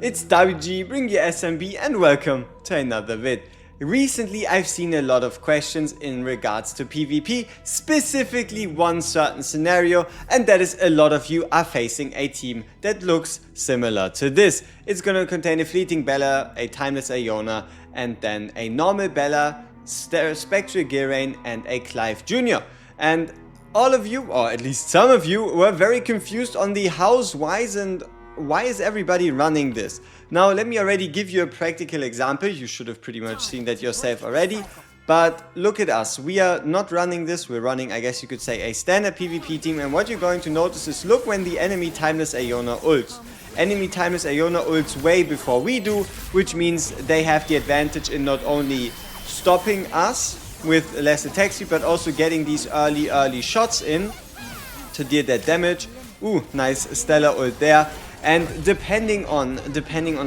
it's WG, bring your SMB and welcome to another vid. Recently I've seen a lot of questions in regards to PvP, specifically one certain scenario, and that is a lot of you are facing a team that looks similar to this. It's gonna contain a fleeting Bella, a timeless Iona, and then a normal Bella, Spectral Girain, and a Clive Jr. And all of you, or at least some of you, were very confused on the hows, whys, and why is everybody running this. Now let me already give you a practical example. You should have pretty much seen that yourself already. But look at us, we are not running this, we're running, I guess you could say, a standard PvP team. And what you're going to notice is, look when the enemy Timeless Iona ults. Enemy Timeless Iona ults way before we do, which means they have the advantage in not only stopping us with less attack speed, but also getting these early shots in to deal that damage. Ooh, nice stellar ult there. And depending on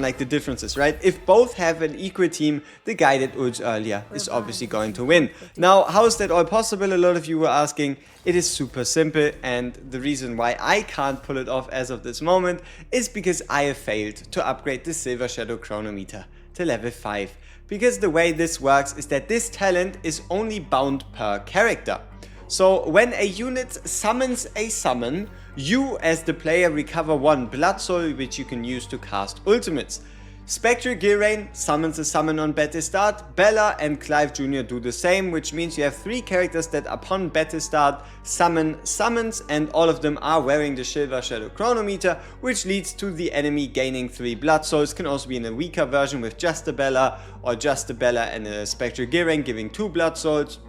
like the differences, right? If both have an equal team, the guy that ults earlier is obviously going to win. Now, how is that all possible? A lot of you were asking. It is super simple, and the reason why I can't pull it off as of this moment is because I have failed to upgrade the Silver Shadow Chronometer to level 5. Because the way this works is that this talent is only bound per character. So when a unit summons a summon, you as the player recover 1 blood soul, which you can use to cast ultimates. Spectral Girain summons a summon on battle start, Bella and Clive Jr. do the same, which means you have 3 characters that upon battle start summon summons, and all of them are wearing the Silver Shadow Chronometer, which leads to the enemy gaining 3 blood souls. Can also be in a weaker version with just a Bella, or just a Bella and a Spectral Girain giving 2 blood souls.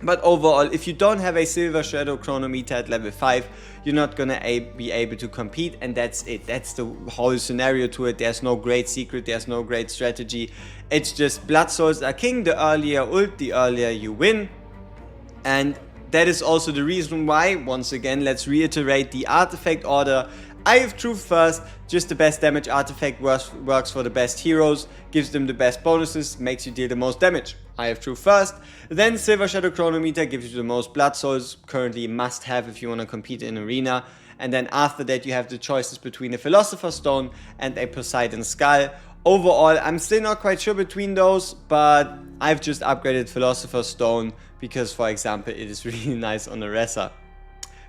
But overall, if you don't have a Silver Shadow Chronometer at level 5, you're not gonna be able to compete, and that's it. That's the whole scenario to it. There's no great secret, there's no great strategy. It's just blood souls are king. The earlier ult, the earlier you win. And that is also the reason why, once again, let's reiterate the artifact order. Eye of Truth first, just the best damage artifact works for the best heroes, gives them the best bonuses, makes you deal the most damage. Eye of Truth first, then Silver Shadow Chronometer gives you the most blood souls, currently must have if you want to compete in arena. And then after that you have the choices between a Philosopher's Stone and a Poseidon Skull. Overall, I'm still not quite sure between those, but I've just upgraded Philosopher's Stone because, for example, it is really nice on Oresa.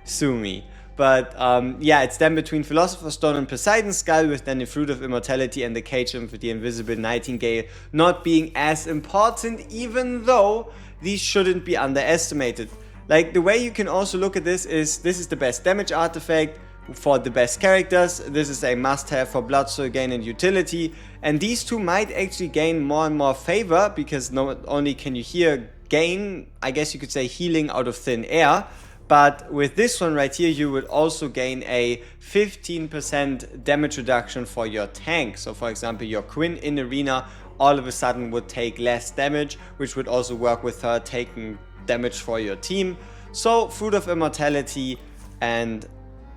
Sue me. But yeah, it's then between Philosopher's Stone and Poseidon Skull, with then the Fruit of Immortality and the Cage Imp with the Invisible Nightingale not being as important, even though these shouldn't be underestimated. Like, the way you can also look at this is the best damage artifact for the best characters. This is a must-have for blood soul gain and utility, and these two might actually gain more and more favor, because not only can you here gain, I guess you could say, healing out of thin air, but with this one right here, you would also gain a 15% damage reduction for your tank. So for example, your Quinn in arena all of a sudden would take less damage, which would also work with her taking damage for your team. So Fruit of Immortality and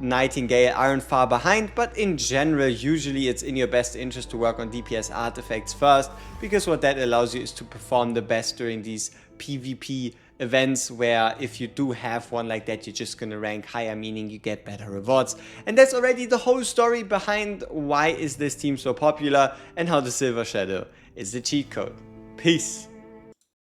Nightingale aren't far behind, but in general, usually it's in your best interest to work on DPS artifacts first, because what that allows you is to perform the best during these PvP events, where if you do have one like that, you're just gonna rank higher, meaning you get better rewards. And that's already the whole story behind why is this team so popular and how the Silver Shadow is the cheat code. Peace.